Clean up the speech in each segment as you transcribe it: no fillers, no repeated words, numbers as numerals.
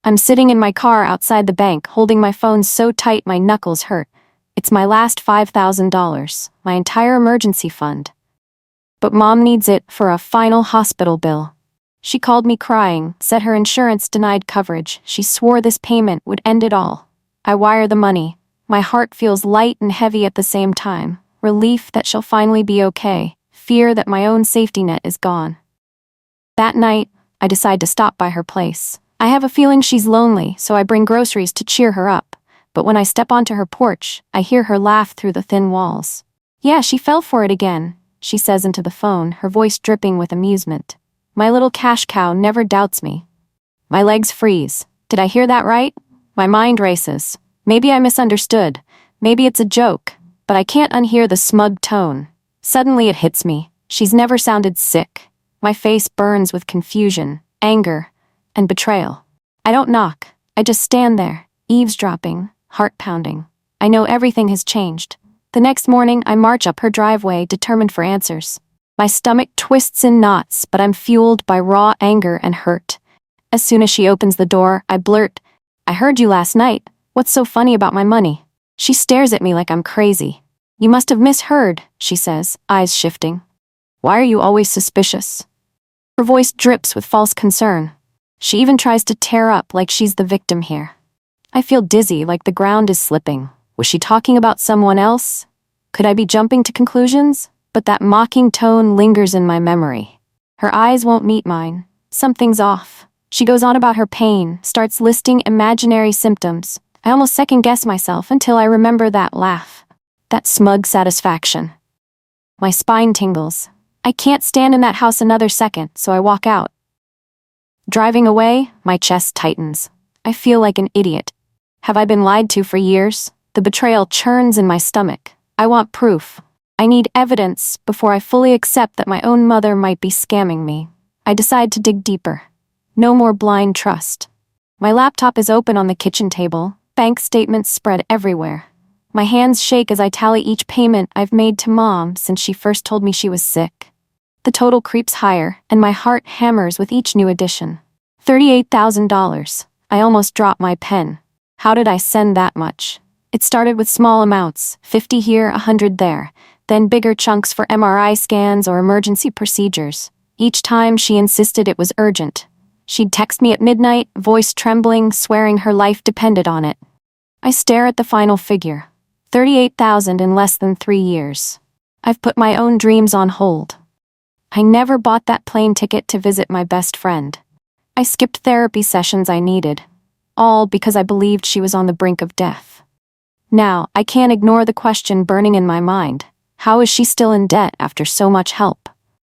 I'm sitting in my car outside the bank, holding my phone so tight my knuckles hurt. It's my last $5,000, my entire emergency fund. But Mom needs it for a final hospital bill. She called me crying, said her insurance denied coverage. She swore this payment would end it all. I wire the money. My heart feels light and heavy at the same time. Relief that she'll finally be okay. Fear that my own safety net is gone. That night, I decide to stop by her place. I have a feeling she's lonely, so I bring groceries to cheer her up. But when I step onto her porch, I hear her laugh through the thin walls. "Yeah, she fell for it again," she says into the phone, her voice dripping with amusement. My little cash cow never doubts me. My legs freeze. Did I hear that right? My mind races. Maybe I misunderstood. Maybe it's a joke. But I can't unhear the smug tone. Suddenly it hits me. She's never sounded sick. My face burns with confusion, anger, and betrayal. I don't knock. I just stand there, eavesdropping, heart pounding. I know everything has changed. The next morning, I march up her driveway, determined for answers. My stomach twists in knots, but I'm fueled by raw anger and hurt. As soon as she opens the door, I blurt, "I heard you last night. What's so funny about my money?" She stares at me like I'm crazy. "You must have misheard," she says, eyes shifting. "Why are you always suspicious?" Her voice drips with false concern. She even tries to tear up like she's the victim here. I feel dizzy, like the ground is slipping. Was she talking about someone else? Could I be jumping to conclusions? But that mocking tone lingers in my memory. Her eyes won't meet mine. Something's off. She goes on about her pain, starts listing imaginary symptoms. I almost second-guess myself until I remember that laugh. That smug satisfaction. My spine tingles. I can't stand in that house another second, so I walk out. Driving away, my chest tightens. I feel like an idiot. Have I been lied to for years? The betrayal churns in my stomach. I want proof. I need evidence before I fully accept that my own mother might be scamming me. I decide to dig deeper. No more blind trust. My laptop is open on the kitchen table, bank statements spread everywhere. My hands shake as I tally each payment I've made to Mom since she first told me she was sick. The total creeps higher, and my heart hammers with each new addition. $38,000. I almost dropped my pen. How did I send that much? It started with small amounts, 50 here, 100 there, then bigger chunks for MRI scans or emergency procedures. Each time she insisted it was urgent. She'd text me at midnight, voice trembling, swearing her life depended on it. I stare at the final figure. 38,000 in less than 3 years. I've put my own dreams on hold. I never bought that plane ticket to visit my best friend. I skipped therapy sessions I needed, all because I believed she was on the brink of death. Now, I can't ignore the question burning in my mind. How is she still in debt after so much help?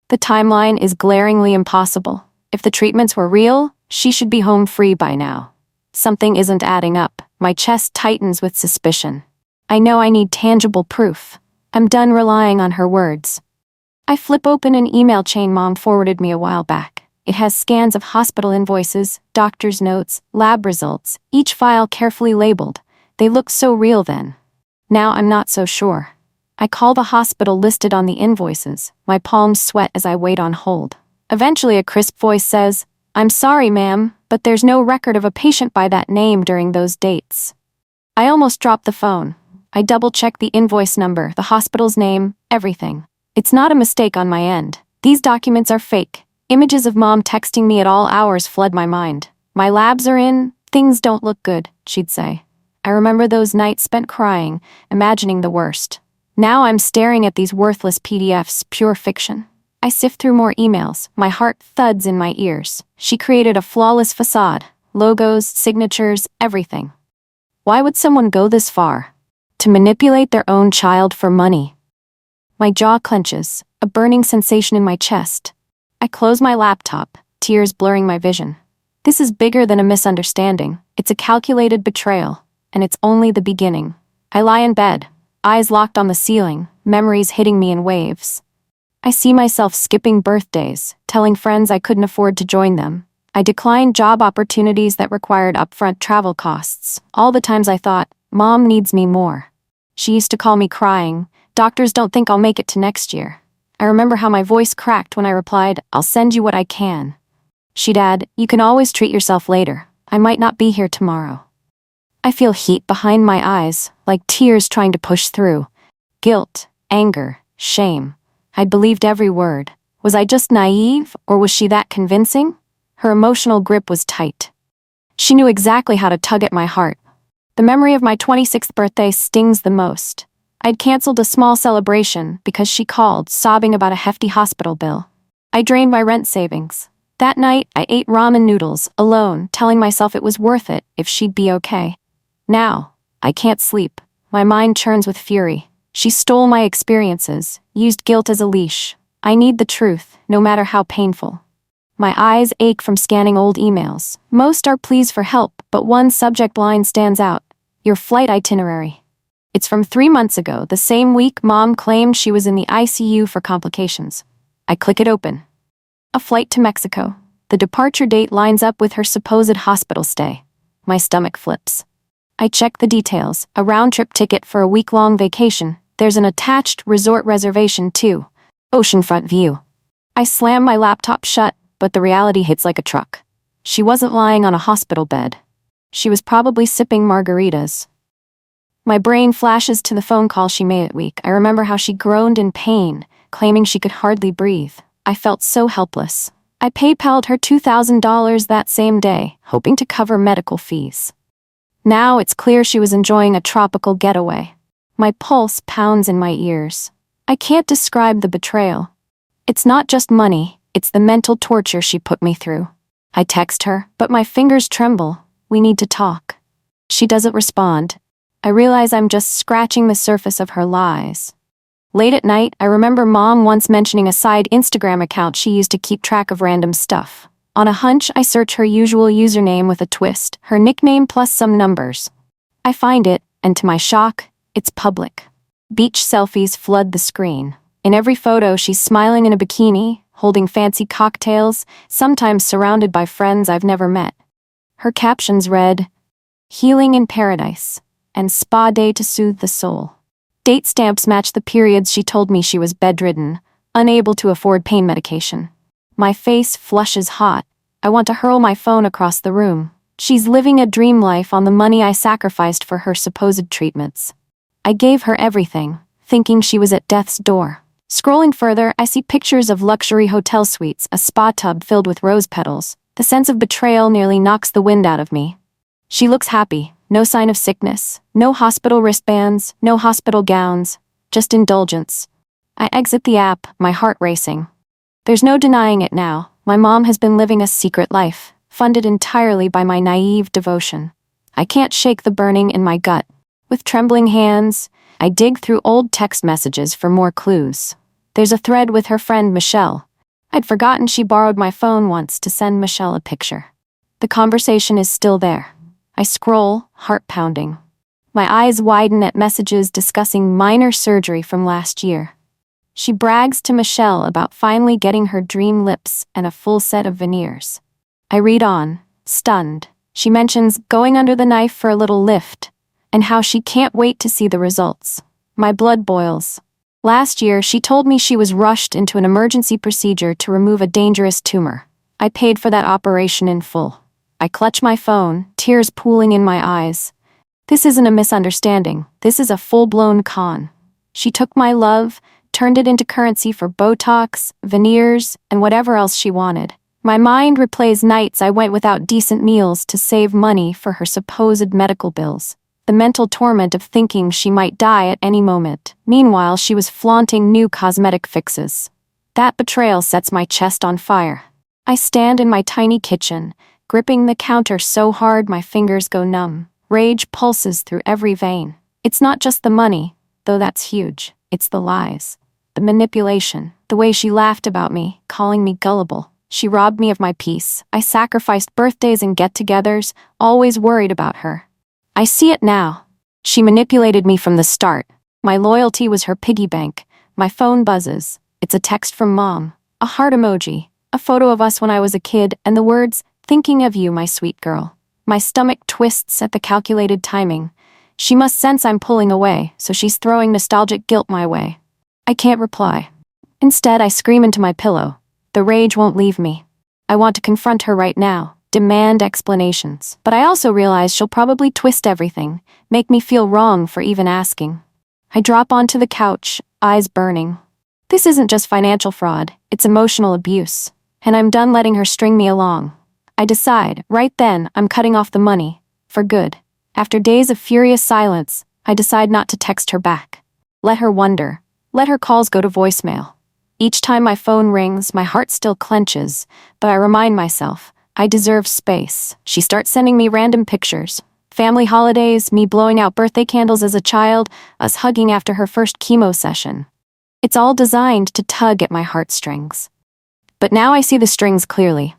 The timeline is glaringly impossible. If the treatments were real, she should be home free by now. Something isn't adding up. My chest tightens with suspicion. I know I need tangible proof. I'm done relying on her words. I flip open an email chain Mom forwarded me a while back. It has scans of hospital invoices, doctor's notes, lab results, each file carefully labeled. They looked so real then. Now I'm not so sure. I call the hospital listed on the invoices. My palms sweat as I wait on hold. Eventually a crisp voice says, "I'm sorry, ma'am, but there's no record of a patient by that name during those dates." I almost drop the phone. I double-check the invoice number, the hospital's name, everything. It's not a mistake on my end. These documents are fake. Images of Mom texting me at all hours flood my mind. "My labs are in, things don't look good," she'd say. I remember those nights spent crying, imagining the worst. Now I'm staring at these worthless PDFs, pure fiction. I sift through more emails, my heart thuds in my ears. She created a flawless facade, logos, signatures, everything. Why would someone go this far? To manipulate their own child for money? My jaw clenches, a burning sensation in my chest. I close my laptop, tears blurring my vision. This is bigger than a misunderstanding. It's a calculated betrayal, and it's only the beginning. I lie in bed, eyes locked on the ceiling, memories hitting me in waves. I see myself skipping birthdays, telling friends I couldn't afford to join them. I declined job opportunities that required upfront travel costs. All the times I thought, Mom needs me more. She used to call me crying, "Doctors don't think I'll make it to next year." I remember how my voice cracked when I replied, "I'll send you what I can." She'd add, "You can always treat yourself later." I might not be here tomorrow. I feel heat behind my eyes, like tears trying to push through. Guilt, anger, shame. I'd believed every word. Was I just naive, or was she that convincing? Her emotional grip was tight. She knew exactly how to tug at my heart. The memory of my 26th birthday stings the most. I'd canceled a small celebration because she called, sobbing about a hefty hospital bill. I drained my rent savings. That night, I ate ramen noodles, alone, telling myself it was worth it if she'd be okay. Now, I can't sleep. My mind churns with fury. She stole my experiences, used guilt as a leash. I need the truth, no matter how painful. My eyes ache from scanning old emails. Most are pleas for help, but one subject line stands out. Your flight itinerary. It's from 3 months ago, the same week Mom claimed she was in the ICU for complications. I click it open. A flight to Mexico. The departure date lines up with her supposed hospital stay. My stomach flips. I check the details. A round-trip ticket for a week-long vacation. There's an attached resort reservation too. Oceanfront view. I slam my laptop shut, but the reality hits like a truck. She wasn't lying on a hospital bed. She was probably sipping margaritas. My brain flashes to the phone call she made that week. I remember how she groaned in pain, claiming she could hardly breathe. I felt so helpless. I PayPal'd her $2,000 that same day, hoping to cover medical fees. Now it's clear she was enjoying a tropical getaway. My pulse pounds in my ears. I can't describe the betrayal. It's not just money, it's the mental torture she put me through. I text her, but my fingers tremble. We need to talk. She doesn't respond. I realize I'm just scratching the surface of her lies. Late at night, I remember Mom once mentioning a side Instagram account she used to keep track of random stuff. On a hunch, I search her usual username with a twist, her nickname plus some numbers. I find it, and to my shock, it's public. Beach selfies flood the screen. In every photo, she's smiling in a bikini, holding fancy cocktails, sometimes surrounded by friends I've never met. Her captions read, "Healing in Paradise," and "Spa Day to Soothe the Soul." Date stamps match the periods she told me she was bedridden, unable to afford pain medication. My face flushes hot. I want to hurl my phone across the room. She's living a dream life on the money I sacrificed for her supposed treatments. I gave her everything, thinking she was at death's door. Scrolling further, I see pictures of luxury hotel suites, a spa tub filled with rose petals. The sense of betrayal nearly knocks the wind out of me. She looks happy, no sign of sickness, no hospital wristbands, no hospital gowns, just indulgence. I exit the app, my heart racing. There's no denying it now. My mom has been living a secret life, funded entirely by my naive devotion. I can't shake the burning in my gut. With trembling hands, I dig through old text messages for more clues. There's a thread with her friend Michelle. I'd forgotten she borrowed my phone once to send Michelle a picture. The conversation is still there. I scroll, heart pounding. My eyes widen at messages discussing minor surgery from last year. She brags to Michelle about finally getting her dream lips and a full set of veneers. I read on, stunned. She mentions going under the knife for a little lift, and how she can't wait to see the results. My blood boils. Last year, she told me she was rushed into an emergency procedure to remove a dangerous tumor. I paid for that operation in full. I clutch my phone, tears pooling in my eyes. This isn't a misunderstanding. This is a full-blown con. She took my love, turned it into currency for Botox, veneers, and whatever else she wanted. My mind replays nights I went without decent meals to save money for her supposed medical bills. The mental torment of thinking she might die at any moment. Meanwhile, she was flaunting new cosmetic fixes. That betrayal sets my chest on fire. I stand in my tiny kitchen, gripping the counter so hard my fingers go numb. Rage pulses through every vein. It's not just the money, though that's huge. It's the lies, the manipulation, the way she laughed about me, calling me gullible. She robbed me of my peace. I sacrificed birthdays and get-togethers, always worried about her. I see it now. She manipulated me from the start. My loyalty was her piggy bank. My phone buzzes. It's a text from Mom, a heart emoji, a photo of us when I was a kid, and the words, "Thinking of you, my sweet girl." My stomach twists at the calculated timing. She must sense I'm pulling away, so she's throwing nostalgic guilt my way. I can't reply. Instead, I scream into my pillow. The rage won't leave me. I want to confront her right now, demand explanations. But I also realize she'll probably twist everything, make me feel wrong for even asking. I drop onto the couch, eyes burning. This isn't just financial fraud, it's emotional abuse. And I'm done letting her string me along. I decide, right then, I'm cutting off the money. For good. After days of furious silence, I decide not to text her back. Let her wonder. Let her calls go to voicemail. Each time my phone rings, my heart still clenches, but I remind myself, I deserve space. She starts sending me random pictures. Family holidays, me blowing out birthday candles as a child, us hugging after her first chemo session. It's all designed to tug at my heartstrings. But now I see the strings clearly.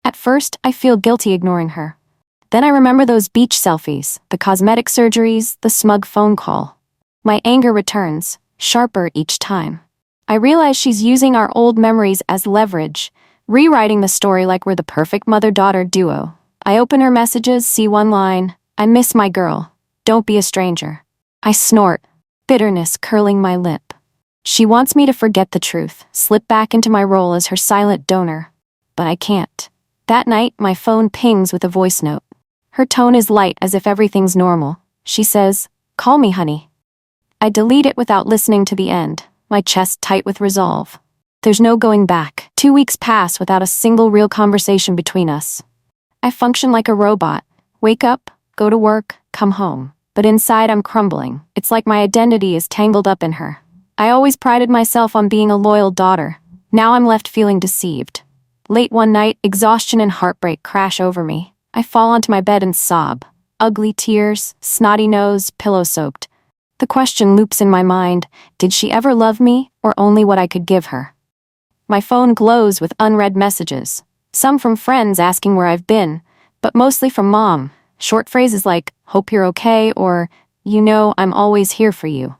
At first, I feel guilty ignoring her. Then I remember those beach selfies, the cosmetic surgeries, the smug phone call. My anger returns, sharper each time. I realize she's using our old memories as leverage, rewriting the story like we're the perfect mother-daughter duo. I open her messages, see one line, "I miss my girl. Don't be a stranger." I snort, bitterness curling my lip. She wants me to forget the truth, slip back into my role as her silent donor. But I can't. That night, my phone pings with a voice note. Her tone is light as if everything's normal. She says, "Call me, honey." I delete it without listening to the end, my chest tight with resolve. There's no going back. 2 weeks pass without a single real conversation between us. I function like a robot. Wake up, go to work, come home. But inside I'm crumbling. It's like my identity is tangled up in her. I always prided myself on being a loyal daughter. Now I'm left feeling deceived. Late one night, exhaustion and heartbreak crash over me. I fall onto my bed and sob. Ugly tears, snotty nose, pillow-soaked. The question loops in my mind, did she ever love me, or only what I could give her? My phone glows with unread messages. Some from friends asking where I've been, but mostly from Mom. Short phrases like, "Hope you're okay," or, "You know, I'm always here for you."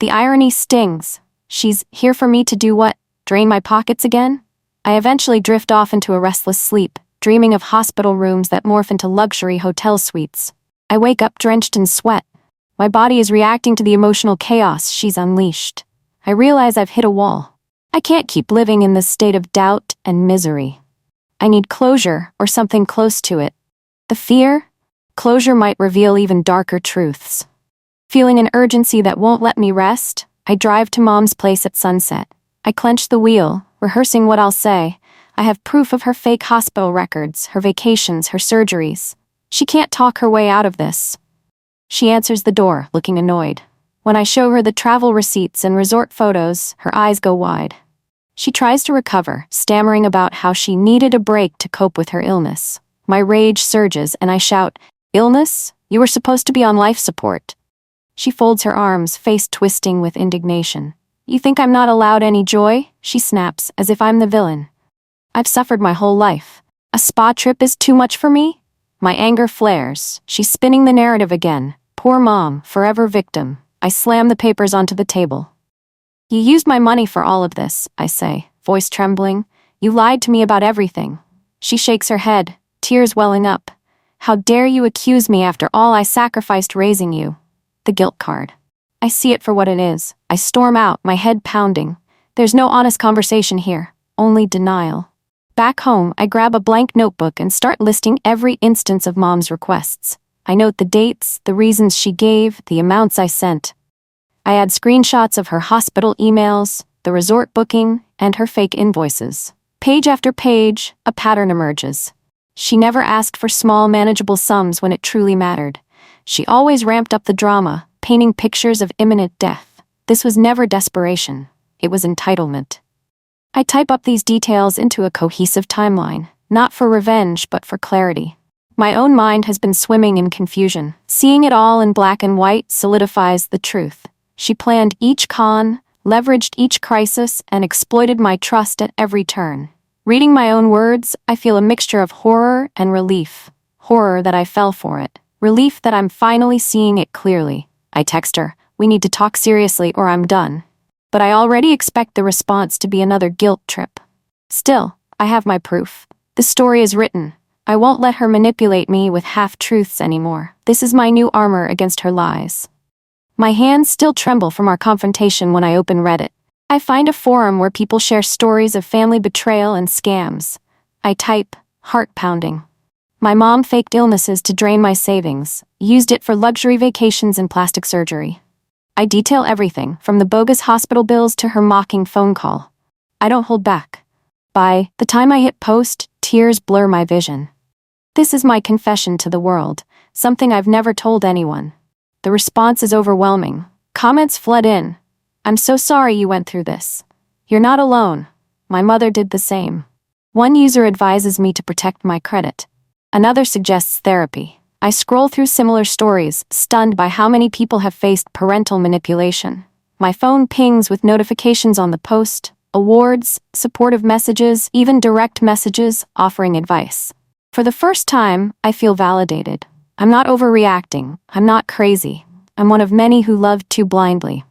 The irony stings. She's here for me to do what? Drain my pockets again? I eventually drift off into a restless sleep, dreaming of hospital rooms that morph into luxury hotel suites. I wake up drenched in sweat. My body is reacting to the emotional chaos she's unleashed. I realize I've hit a wall. I can't keep living in this state of doubt and misery. I need closure, or something close to it. The fear? Closure might reveal even darker truths. Feeling an urgency that won't let me rest, I drive to Mom's place at sunset. I clench the wheel, rehearsing what I'll say. I have proof of her fake hospital records, her vacations, her surgeries. She can't talk her way out of this. She answers the door, looking annoyed. When I show her the travel receipts and resort photos, her eyes go wide. She tries to recover, stammering about how she needed a break to cope with her illness. My rage surges and I shout, "Illness? You were supposed to be on life support." She folds her arms, face twisting with indignation. "You think I'm not allowed any joy?" she snaps, as if I'm the villain. I've suffered my whole life. A spa trip is too much for me? My anger flares. She's spinning the narrative again. Poor Mom, forever victim. I slam the papers onto the table. "You used my money for all of this," I say, voice trembling. "You lied to me about everything." She shakes her head, tears welling up. "How dare you accuse me after all I sacrificed raising you?" The guilt card. I see it for what it is. I storm out, my head pounding. There's no honest conversation here, only denial. Back home, I grab a blank notebook and start listing every instance of Mom's requests. I note the dates, the reasons she gave, the amounts I sent. I add screenshots of her hospital emails, the resort booking, and her fake invoices. Page after page, a pattern emerges. She never asked for small, manageable sums when it truly mattered. She always ramped up the drama, painting pictures of imminent death. This was never desperation. It was entitlement. I type up these details into a cohesive timeline, not for revenge but for clarity. My own mind has been swimming in confusion. Seeing it all in black and white solidifies the truth. She planned each con, leveraged each crisis, and exploited my trust at every turn. Reading my own words, I feel a mixture of horror and relief. Horror that I fell for it. Relief that I'm finally seeing it clearly. I text her, "We need to talk seriously or I'm done." But I already expect the response to be another guilt trip. Still, I have my proof. The story is written. I won't let her manipulate me with half-truths anymore. This is my new armor against her lies. My hands still tremble from our confrontation when I open Reddit. I find a forum where people share stories of family betrayal and scams. I type, heart pounding. My mom faked illnesses to drain my savings, used it for luxury vacations and plastic surgery. I detail everything, from the bogus hospital bills to her mocking phone call. I don't hold back. By the time I hit post, tears blur my vision. This is my confession to the world, something I've never told anyone. The response is overwhelming. Comments flood in. I'm so sorry you went through this. You're not alone. My mother did the same. One user advises me to protect my credit. Another suggests therapy. I scroll through similar stories, stunned by how many people have faced parental manipulation. My phone pings with notifications on the post, awards, supportive messages, even direct messages offering advice. For the first time, I feel validated. I'm not overreacting. I'm not crazy. I'm one of many who loved too blindly.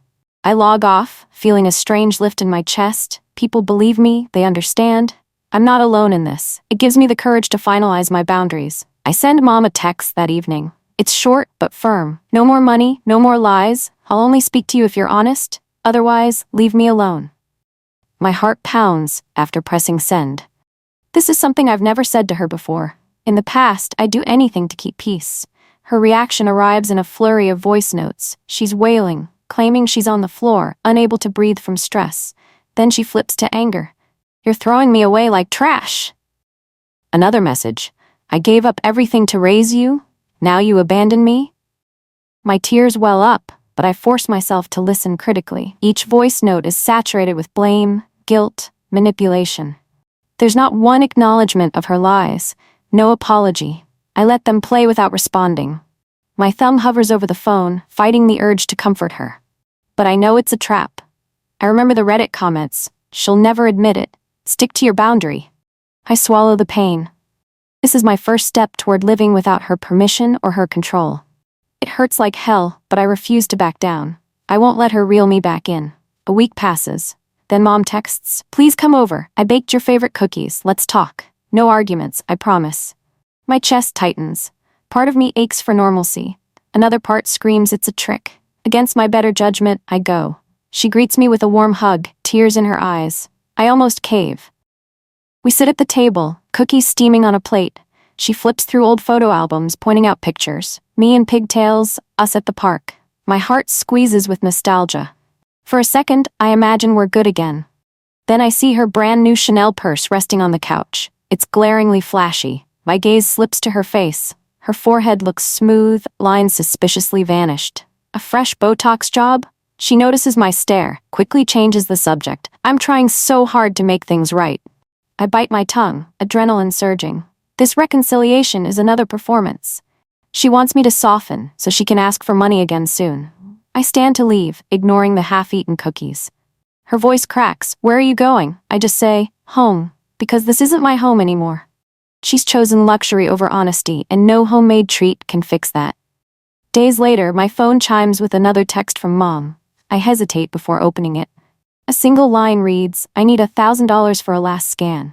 I log off, feeling a strange lift in my chest. People believe me, they understand. I'm not alone in this. It gives me the courage to finalize my boundaries. I send Mom a text that evening. It's short but firm. No more money, no more lies. I'll only speak to you if you're honest. Otherwise, leave me alone. My heart pounds after pressing send. This is something I've never said to her before. In the past, I'd do anything to keep peace. Her reaction arrives in a flurry of voice notes. She's wailing, claiming she's on the floor, unable to breathe from stress. Then she flips to anger. You're throwing me away like trash. Another message. I gave up everything to raise you. Now you abandon me? My tears well up, but I force myself to listen critically. Each voice note is saturated with blame, guilt, manipulation. There's not one acknowledgement of her lies, no apology. I let them play without responding. My thumb hovers over the phone, fighting the urge to comfort her. But I know it's a trap. I remember the Reddit comments. She'll never admit it. Stick to your boundary. I swallow the pain. This is my first step toward living without her permission or her control. It hurts like hell, but I refuse to back down. I won't let her reel me back in. A week passes. Then Mom texts, please come over. I baked your favorite cookies. Let's talk. No arguments, I promise. My chest tightens. Part of me aches for normalcy. Another part screams it's a trick. Against my better judgment, I go. She greets me with a warm hug, tears in her eyes. I almost cave. We sit at the table, cookies steaming on a plate. She flips through old photo albums, pointing out pictures. Me in pigtails, us at the park. My heart squeezes with nostalgia. For a second, I imagine we're good again. Then I see her brand new Chanel purse resting on the couch. It's glaringly flashy. My gaze slips to her face. Her forehead looks smooth, lines suspiciously vanished. A fresh Botox job? She notices my stare, quickly changes the subject. I'm trying so hard to make things right. I bite my tongue, adrenaline surging. This reconciliation is another performance. She wants me to soften so she can ask for money again soon. I stand to leave, ignoring the half-eaten cookies. Her voice cracks. Where are you going? I just say, home, because this isn't my home anymore. She's chosen luxury over honesty, and no homemade treat can fix that. Days later, my phone chimes with another text from Mom. I hesitate before opening it. A single line reads, I need $1,000 for a last scan.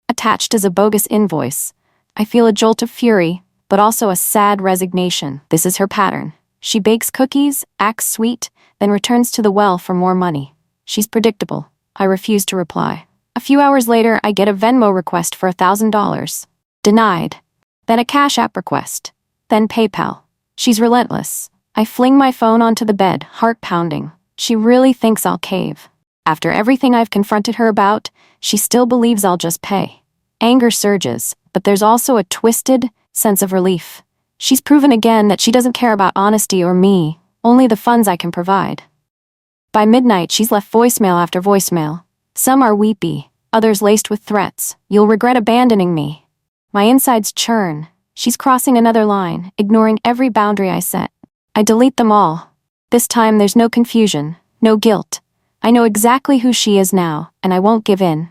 Attached is a bogus invoice. I feel a jolt of fury, but also a sad resignation. This is her pattern. She bakes cookies, acts sweet, then returns to the well for more money. She's predictable. I refuse to reply. A few hours later, I get a Venmo request for $1,000. Denied. Then a Cash App request. Then PayPal. She's relentless. I fling my phone onto the bed, heart pounding. She really thinks I'll cave. After everything I've confronted her about, she still believes I'll just pay. Anger surges, but there's also a twisted sense of relief. She's proven again that she doesn't care about honesty or me, only the funds I can provide. By midnight, she's left voicemail after voicemail. Some are weepy, others laced with threats. You'll regret abandoning me. My insides churn. She's crossing another line, ignoring every boundary I set. I delete them all. This time there's no confusion, no guilt. I know exactly who she is now, and I won't give in.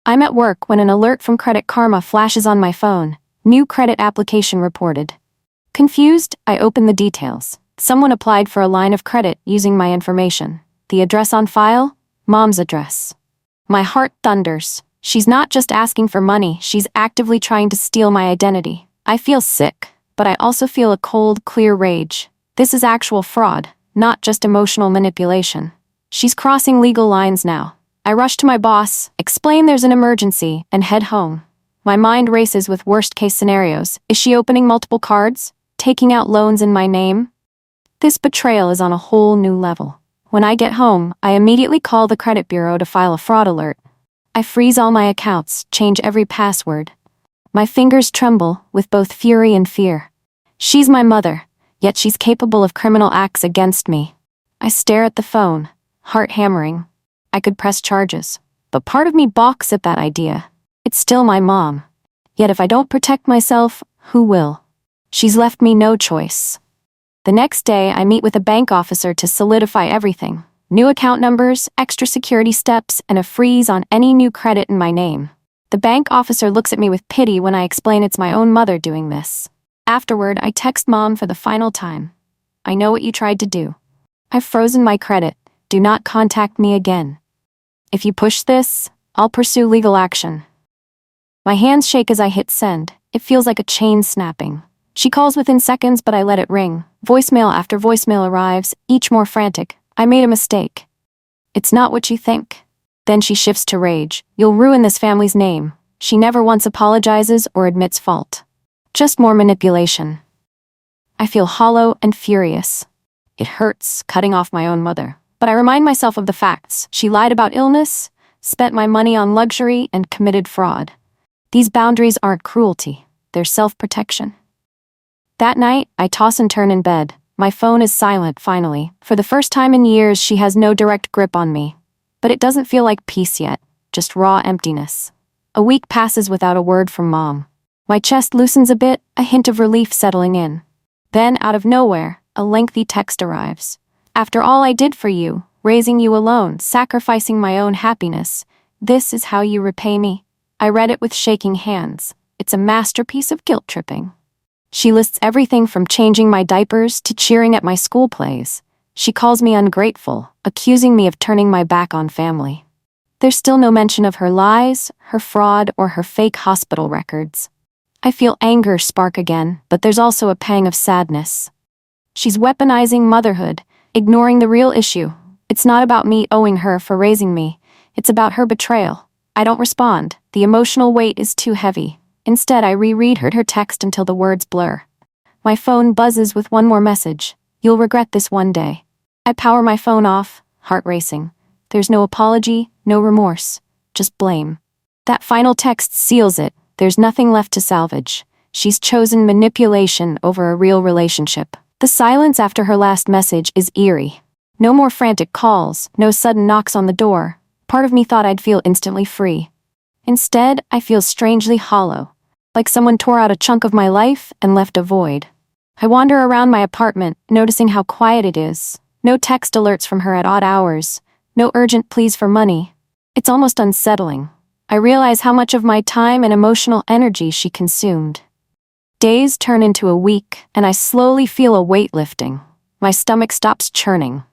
I'm at work when an alert from Credit Karma flashes on my phone. New credit application reported. Confused, I open the details. Someone applied for a line of credit using my information. The address on file? Mom's address. My heart thunders. She's not just asking for money, she's actively trying to steal my identity. I feel sick, but I also feel a cold, clear rage. This is actual fraud, not just emotional manipulation. She's crossing legal lines now. I rush to my boss, explain there's an emergency, and head home. My mind races with worst-case scenarios. Is she opening multiple cards? Taking out loans in my name? This betrayal is on a whole new level. When I get home, I immediately call the credit bureau to file a fraud alert. I freeze all my accounts, change every password. My fingers tremble with both fury and fear. She's my mother, yet she's capable of criminal acts against me. I stare at the phone, heart hammering. I could press charges, but part of me balks at that idea. It's still my mom. Yet if I don't protect myself, who will? She's left me no choice. The next day, I meet with a bank officer to solidify everything. New account numbers, extra security steps, and a freeze on any new credit in my name. The bank officer looks at me with pity when I explain it's my own mother doing this. Afterward, I text Mom for the final time. I know what you tried to do. I've frozen my credit. Do not contact me again. If you push this, I'll pursue legal action. My hands shake as I hit send. It feels like a chain snapping. She calls within seconds, but I let it ring. Voicemail after voicemail arrives, each more frantic. I made a mistake. It's not what you think. Then she shifts to rage. You'll ruin this family's name. She never once apologizes or admits fault. Just more manipulation. I feel hollow and furious. It hurts, cutting off my own mother. But I remind myself of the facts. She lied about illness, spent my money on luxury, and committed fraud. These boundaries aren't cruelty. They're self-protection. That night, I toss and turn in bed. My phone is silent, finally. For the first time in years, she has no direct grip on me. But it doesn't feel like peace yet, just raw emptiness. A week passes without a word from Mom. My chest loosens a bit, a hint of relief settling in. Then, out of nowhere, a lengthy text arrives. After all I did for you, raising you alone, sacrificing my own happiness, this is how you repay me? I read it with shaking hands. It's a masterpiece of guilt-tripping. She lists everything from changing my diapers to cheering at my school plays. She calls me ungrateful, accusing me of turning my back on family. There's still no mention of her lies, her fraud, or her fake hospital records. I feel anger spark again, but there's also a pang of sadness. She's weaponizing motherhood, ignoring the real issue. It's not about me owing her for raising me. It's about her betrayal. I don't respond. The emotional weight is too heavy. Instead, I reread her text until the words blur. My phone buzzes with one more message. You'll regret this one day. I power my phone off, heart racing. There's no apology, no remorse, just blame. That final text seals it. There's nothing left to salvage. She's chosen manipulation over a real relationship. The silence after her last message is eerie. No more frantic calls, no sudden knocks on the door. Part of me thought I'd feel instantly free. Instead, I feel strangely hollow, like someone tore out a chunk of my life and left a void. I wander around my apartment, noticing how quiet it is. No text alerts from her at odd hours. No urgent pleas for money. It's almost unsettling. I realize how much of my time and emotional energy she consumed. Days turn into a week, and I slowly feel a weight lifting. My stomach stops churning.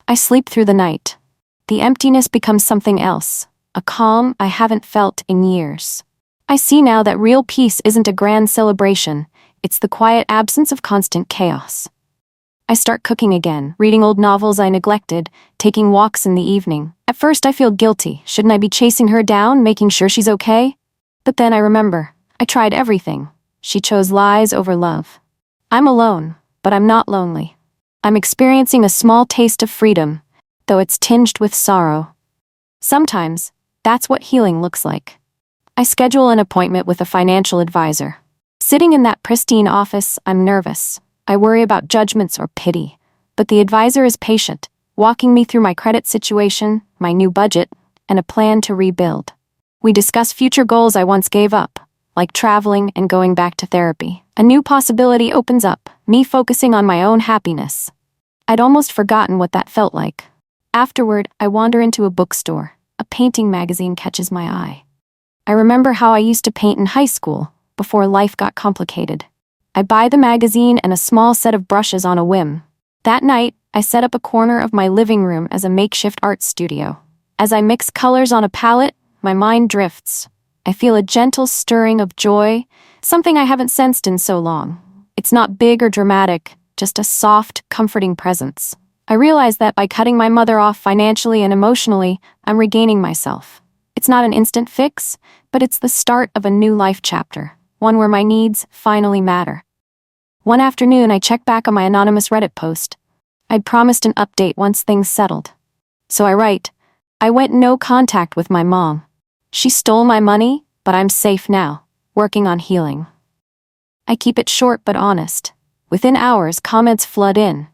I sleep through the night. The emptiness becomes something else, a calm I haven't felt in years. I see now that real peace isn't a grand celebration, it's the quiet absence of constant chaos. I start cooking again, reading old novels I neglected, taking walks in the evening. At first I feel guilty. Shouldn't I be chasing her down, making sure she's okay? But then I remember, I tried everything. She chose lies over love. I'm alone, but I'm not lonely. I'm experiencing a small taste of freedom, though it's tinged with sorrow. Sometimes, that's what healing looks like. I schedule an appointment with a financial advisor. Sitting in that pristine office, I'm nervous. I worry about judgments or pity. But the advisor is patient, walking me through my credit situation, my new budget, and a plan to rebuild. We discuss future goals I once gave up, like traveling and going back to therapy. A new possibility opens up, me focusing on my own happiness. I'd almost forgotten what that felt like. Afterward, I wander into a bookstore. A painting magazine catches my eye. I remember how I used to paint in high school, before life got complicated. I buy the magazine and a small set of brushes on a whim. That night, I set up a corner of my living room as a makeshift art studio. As I mix colors on a palette, my mind drifts. I feel a gentle stirring of joy, something I haven't sensed in so long. It's not big or dramatic, just a soft, comforting presence. I realize that by cutting my mother off financially and emotionally, I'm regaining myself. It's not an instant fix, but it's the start of a new life chapter, one where my needs finally matter. One afternoon, I checked back on my anonymous Reddit post. I'd promised an update once things settled. So I write, I went no contact with my mom. She stole my money, but I'm safe now, working on healing. I keep it short but honest. Within hours, comments flood in.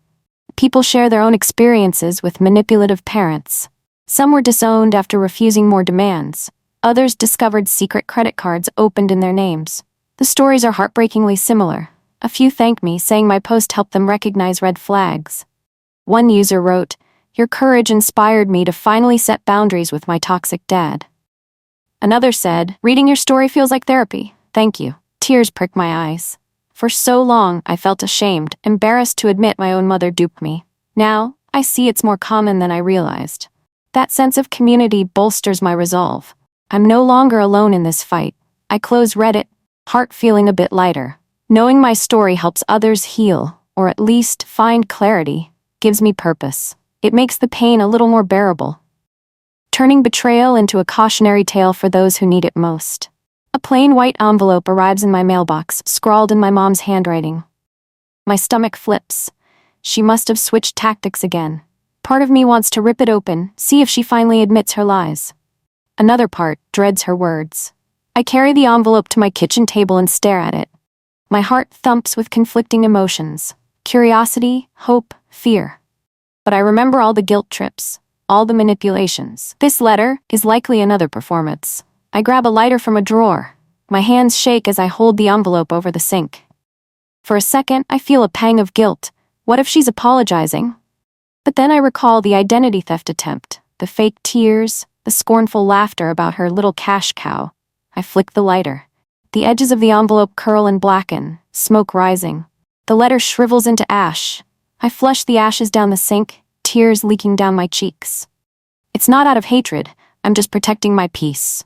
People share their own experiences with manipulative parents. Some were disowned after refusing more demands. Others discovered secret credit cards opened in their names. The stories are heartbreakingly similar. A few thanked me, saying my post helped them recognize red flags. One user wrote, "Your courage inspired me to finally set boundaries with my toxic dad." Another said, "Reading your story feels like therapy. Thank you." Tears pricked my eyes. For so long, I felt ashamed, embarrassed to admit my own mother duped me. Now, I see it's more common than I realized. That sense of community bolsters my resolve. I'm no longer alone in this fight. I close Reddit, heart feeling a bit lighter. Knowing my story helps others heal, or at least find clarity, gives me purpose. It makes the pain a little more bearable. Turning betrayal into a cautionary tale for those who need it most. A plain white envelope arrives in my mailbox, scrawled in my mom's handwriting. My stomach flips. She must have switched tactics again. Part of me wants to rip it open, see if she finally admits her lies. Another part dreads her words. I carry the envelope to my kitchen table and stare at it. My heart thumps with conflicting emotions. Curiosity, hope, fear. But I remember all the guilt trips, all the manipulations. This letter is likely another performance. I grab a lighter from a drawer. My hands shake as I hold the envelope over the sink. For a second, I feel a pang of guilt. What if she's apologizing? But then I recall the identity theft attempt, the fake tears, the scornful laughter about her little cash cow. I flick the lighter. The edges of the envelope curl and blacken, smoke rising. The letter shrivels into ash. I flush the ashes down the sink, tears leaking down my cheeks. It's not out of hatred, I'm just protecting my peace.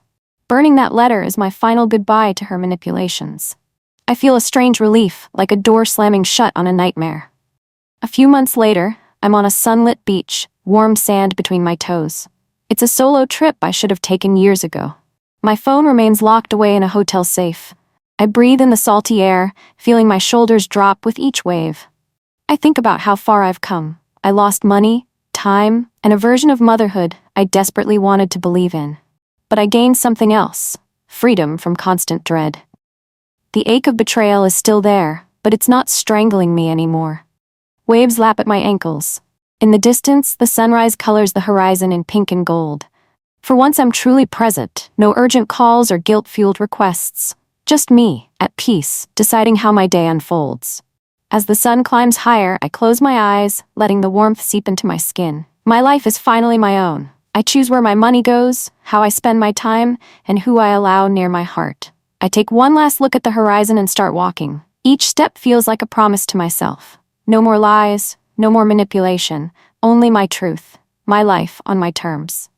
Burning that letter is my final goodbye to her manipulations. I feel a strange relief, like a door slamming shut on a nightmare. A few months later, I'm on a sunlit beach, warm sand between my toes. It's a solo trip I should have taken years ago. My phone remains locked away in a hotel safe. I breathe in the salty air, feeling my shoulders drop with each wave. I think about how far I've come. I lost money, time, and a version of motherhood I desperately wanted to believe in. But I gained something else, freedom from constant dread. The ache of betrayal is still there, but it's not strangling me anymore. Waves lap at my ankles. In the distance, the sunrise colors the horizon in pink and gold. For once I'm truly present, no urgent calls or guilt-fueled requests. Just me, at peace, deciding how my day unfolds. As the sun climbs higher, I close my eyes, letting the warmth seep into my skin. My life is finally my own. I choose where my money goes, how I spend my time, and who I allow near my heart. I take one last look at the horizon and start walking. Each step feels like a promise to myself. No more lies, no more manipulation, only my truth, my life on my terms.